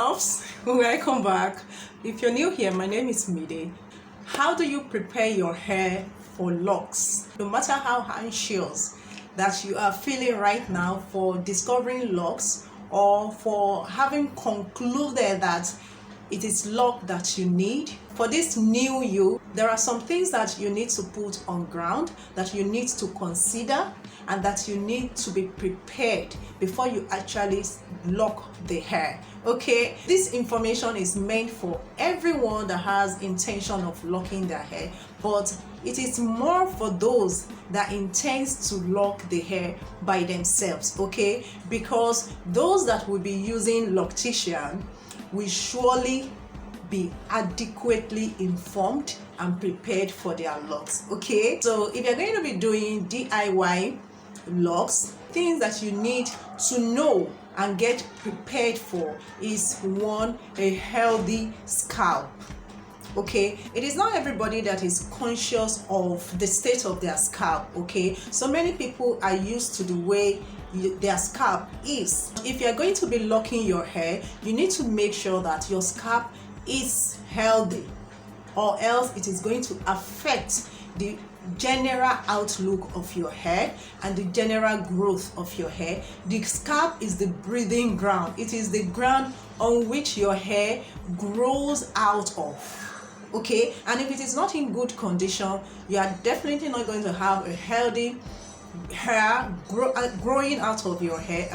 CUTOFFs, welcome back. If you're new here, my name is Mide. How do you prepare your hair for locks? No matter how anxious that you are feeling right now for discovering locks or for having concluded that it is lock that you need, for this new you, there are some things that you need to put on ground, that you need to consider, and that you need to be prepared before you actually lock the hair. Okay, this information is meant for everyone that has intention of locking their hair, but it is more for those that intends to lock the hair by themselves. Okay, because those that will be using loctician will surely be adequately informed and prepared for their locks. Okay, so if you're going to be doing DIY locks, things that you need to know and get prepared for is one, a healthy scalp. Okay, it is not everybody that is conscious of the state of their scalp. Okay, so many people are used to the way their scalp is. If you're going to be locking your hair, you need to make sure that your scalp is healthy, or else it is going to affect the general outlook of your hair and the general growth of your hair. The scalp is the breathing ground. It is the ground on which your hair grows out of. Okay, and if it is not in good condition, you are definitely not going to have a healthy hair growing out of your hair,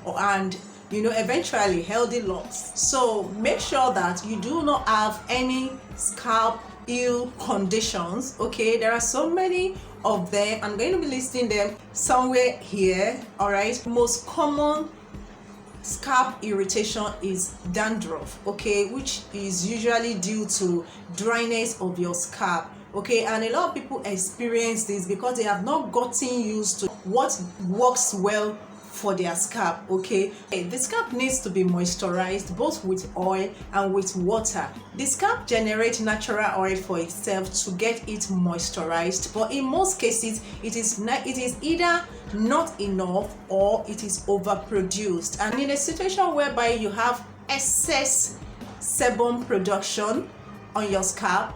and eventually healthy locks. So make sure that you do not have any scalp ill conditions. Okay, there are so many of them. I'm going to be listing them somewhere here. All right, most common scalp irritation is dandruff, okay, which is usually due to dryness of your scalp. Okay, and a lot of people experience this because they have not gotten used to what works well for their scalp. Okay, the scalp needs to be moisturized both with oil and with water. The scalp generates natural oil for itself to get it moisturized, but in most cases it is either not enough or it is overproduced. And in a situation whereby you have excess sebum production on your scalp,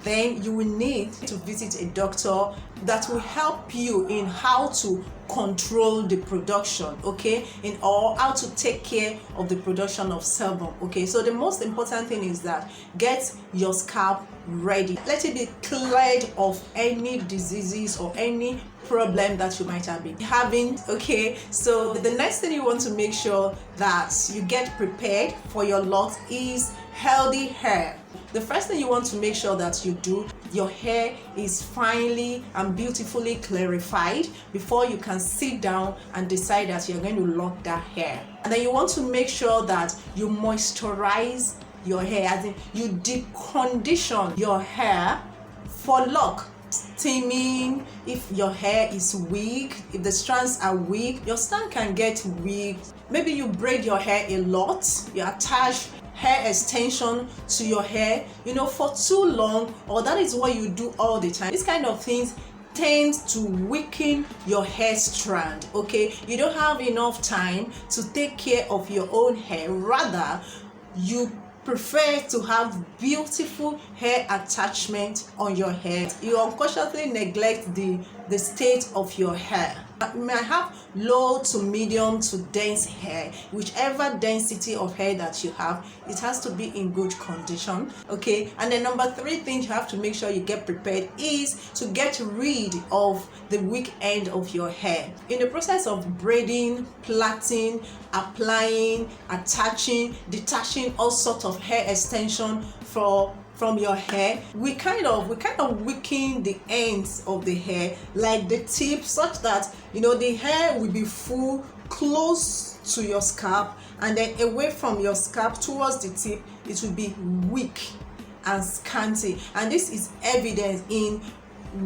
then you will need to visit a doctor that will help you in how to control the production, okay, or how to take care of the production of sebum. Okay, so the most important thing is that get your scalp ready. Let it be cleared of any diseases or any problem that you might have been having. Okay, so the next thing you want to make sure that you get prepared for your locks is healthy hair. The first thing you want to make sure that you do, your hair is finely and beautifully clarified before you can sit down and decide that you're going to lock that hair. And then you want to make sure that you moisturize your hair, as in you deep condition your hair for lock. Steaming, if your hair is weak, if the strands are weak, your strand can get weak. Maybe you braid your hair a lot, you attach hair extension to your hair for too long, or that is what you do all the time. These kind of things tend to weaken your hair strand. Okay, you don't have enough time to take care of your own hair, rather you prefer to have beautiful hair attachment on your hair. You unconsciously neglect the state of your hair. You may have low to medium to dense hair. Whichever density of hair that you have, it has to be in good condition. Okay, and then number 3 thing you have to make sure you get prepared is to get rid of the weak end of your hair. In the process of braiding, plaiting, applying, attaching, detaching all sorts of hair extension from your hair, we kind of weaken the ends of the hair, like the tip, such that the hair will be full close to your scalp, and then away from your scalp towards the tip it will be weak and scanty. And this is evident in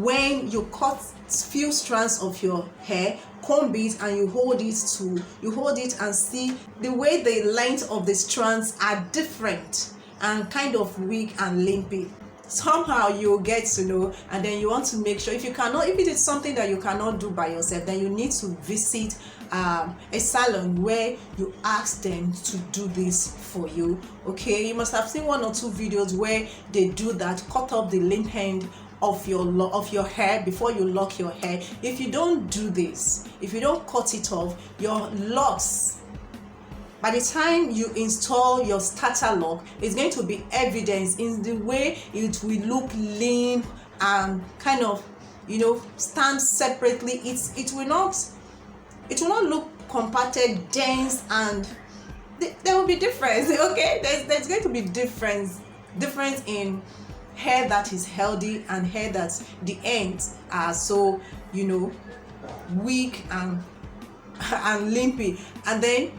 when you cut few strands of your hair, comb it, and you hold it and see the way the length of the strands are different and kind of weak and limpy. Somehow you'll get to know, and then you want to make sure, if it is something that you cannot do by yourself, then you need to visit a salon where you ask them to do this for you. Okay, you must have seen 1 or 2 videos where they do that, cut off the length end of your hair before you lock your hair. If you don't do this, if you don't cut it off, your locks, by the time you install your starter lock, it's going to be evidence in the way it will look limp and kind of, you know, stand separately. It will not look compacted, dense, and there will be difference. Okay, there's going to be difference in hair that is healthy and hair that the ends are so, you know, weak and limpy. And then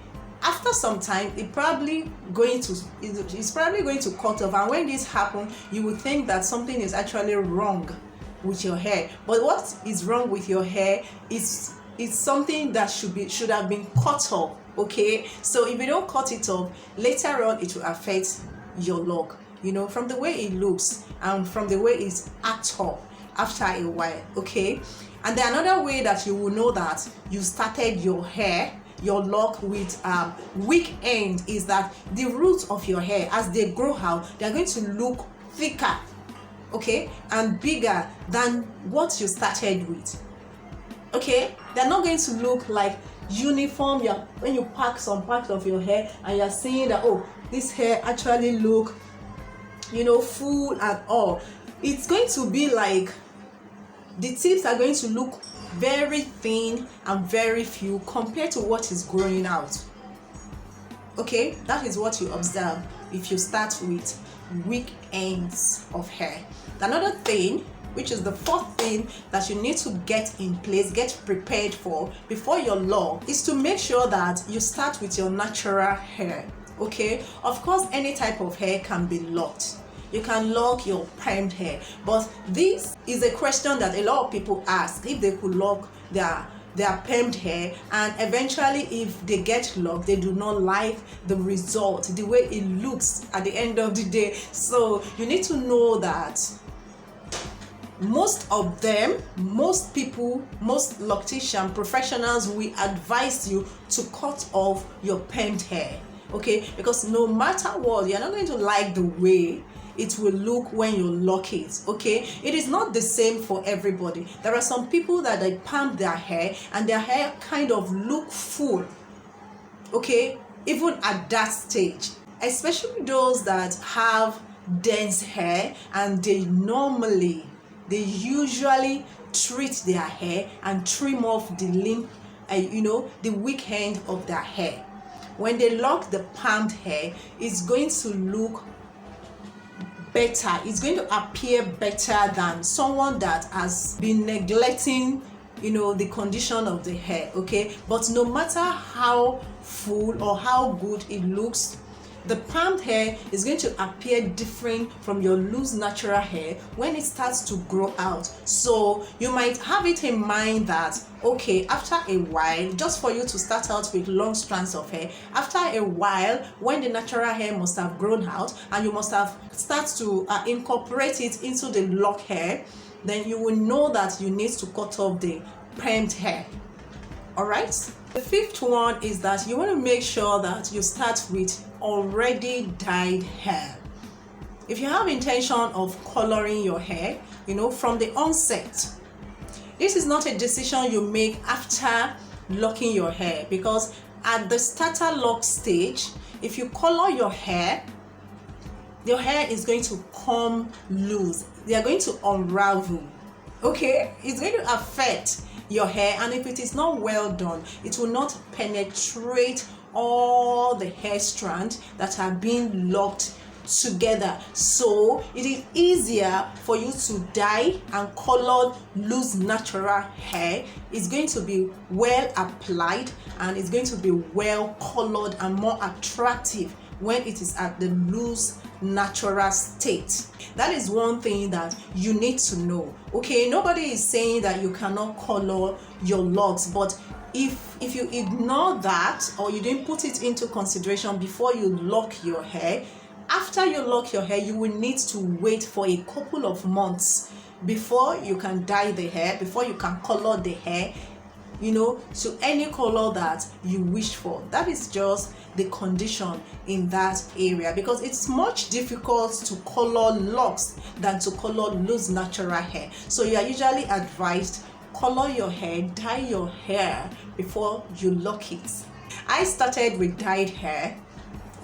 after some time, it's probably going to cut off. And when this happens, you will think that something is actually wrong with your hair. But what is wrong with your hair is something that should have been cut off. Okay, so if you don't cut it off, later on it will affect your lock, you know, from the way it looks and from the way it's acts up after a while. Okay, and then another way that you will know that you started your lock with weak end is that the roots of your hair, as they grow out, they're going to look thicker, okay, and bigger than what you started with. Okay, they're not going to look like uniform. When you pack some parts of your hair and you're seeing that, oh, this hair actually look, you know, full and all. It's going to be like the tips are going to look very thin and very few compared to what is growing out. Okay, that is what you observe if you start with weak ends of hair. Another thing, which is the 4th thing that you need to get in place, get prepared for before your lock, is to make sure that you start with your natural hair. Okay, of course, any type of hair can be locked. You can lock your permed hair, but this is a question that a lot of people ask, if they could lock their permed hair, and eventually if they get locked, they do not like the result, the way it looks at the end of the day. So you need to know that most people, most loctician professionals will advise you to cut off your permed hair. Okay, because no matter what, you're not going to like the way it will look when you lock it. Okay, it is not the same for everybody. There are some people that they perm their hair and their hair kind of look full, okay, even at that stage, especially those that have dense hair, and they usually treat their hair and trim off the limp, the weak end of their hair. When they lock the permed hair, it's going to look better. It's going to appear better than someone that has been neglecting, the condition of the hair. Okay, but no matter how full or how good it looks, the permed hair is going to appear different from your loose natural hair when it starts to grow out. So you might have it in mind that, okay, after a while, just for you to start out with long strands of hair, after a while, when the natural hair must have grown out and you must have started to incorporate it into the lock hair, then you will know that you need to cut off the permed hair. All right. The 5th one is that you want to make sure that you start with already dyed hair. If you have intention of coloring your hair, from the onset, this is not a decision you make after locking your hair, because at the starter lock stage, if you color your hair is going to come loose. They are going to unravel. Okay, it's going to affect your hair, and if it is not well done, it will not penetrate all the hair strands that are being locked together. So it is easier for you to dye and color loose natural hair. It's going to be well applied and it's going to be well colored and more attractive when it is at the loose natural state. That is one thing that you need to know. Okay, nobody is saying that you cannot color your locks, but if you ignore that or you didn't put it into consideration before you lock your hair, after you lock your hair, you will need to wait for a couple of months before you can dye the hair, before you can color the hair to any color that you wish for. That is just the condition in that area, because it's much difficult to color locks than to color loose natural hair. So you are usually advised, color your hair, dye your hair before you lock it. I started with dyed hair,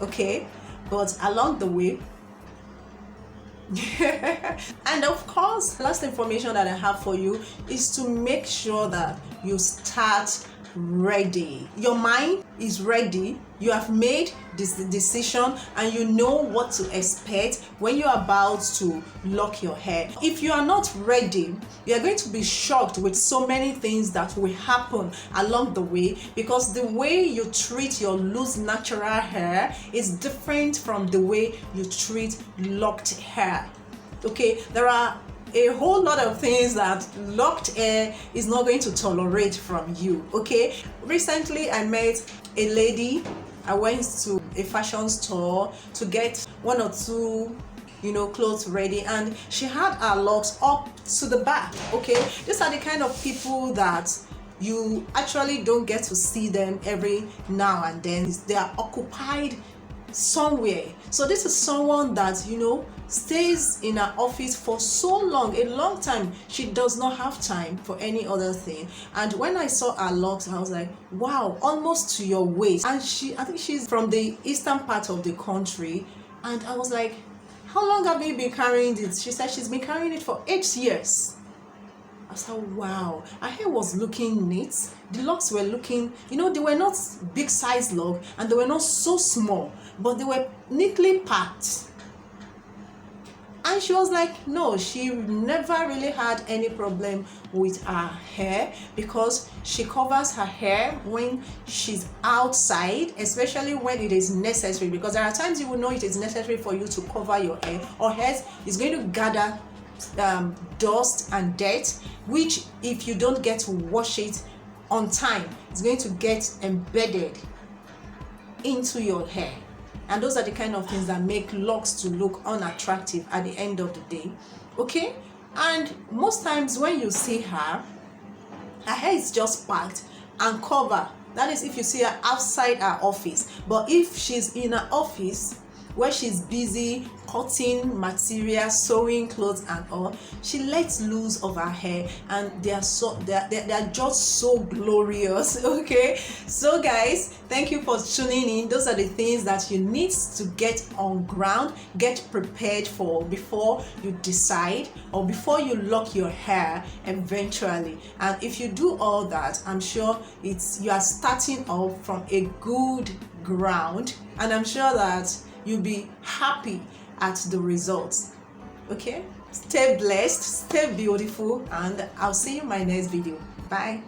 okay, but along the way and of course, last information that I have for you is to make sure that you start ready. Your mind is ready, you have made this decision, and you know what to expect when you're about to lock your hair. If you are not ready, you are going to be shocked with so many things that will happen along the way, because the way you treat your loose natural hair is different from the way you treat locked hair. Okay, there are a whole lot of things that locked hair is not going to tolerate from you. Okay, recently I met a lady. I went to a fashion store to get one or two clothes ready, and she had her locks up to the back. Okay, these are the kind of people that you actually don't get to see them every now and then. They are occupied somewhere. So this is someone that stays in her office for so long, a long time. She does not have time for any other thing. And when I saw her locks, I was like, wow, almost to your waist. And I think she's from the eastern part of the country. And I was like, how long have you been carrying it? She said she's been carrying it for 8 years. I said, wow. Her hair was looking neat. The locks were looking, they were not big size lock, and they were not so small, but they were neatly packed. And she was like, no, she never really had any problem with her hair, because she covers her hair when she's outside, especially when it is necessary, because there are times you will know it is necessary for you to cover your hair, or hair is going to gather dust and dirt, which if you don't get to wash it on time, it's going to get embedded into your hair. And those are the kind of things that make locks to look unattractive at the end of the day. Okay, and most times when you see her hair is just packed and covered. That is if you see her outside her office. But if she's in her office where she's busy cutting material, sewing clothes and all, she lets loose of her hair, and they're just so glorious. Okay, so guys, thank you for tuning in. Those are the things that you need to get on ground, get prepared for before you decide, or before you lock your hair eventually. And if you do all that, I'm sure you are starting off from a good ground, and I'm sure that you'll be happy at the results. Okay, stay blessed, stay beautiful, and I'll see you in my next video. Bye.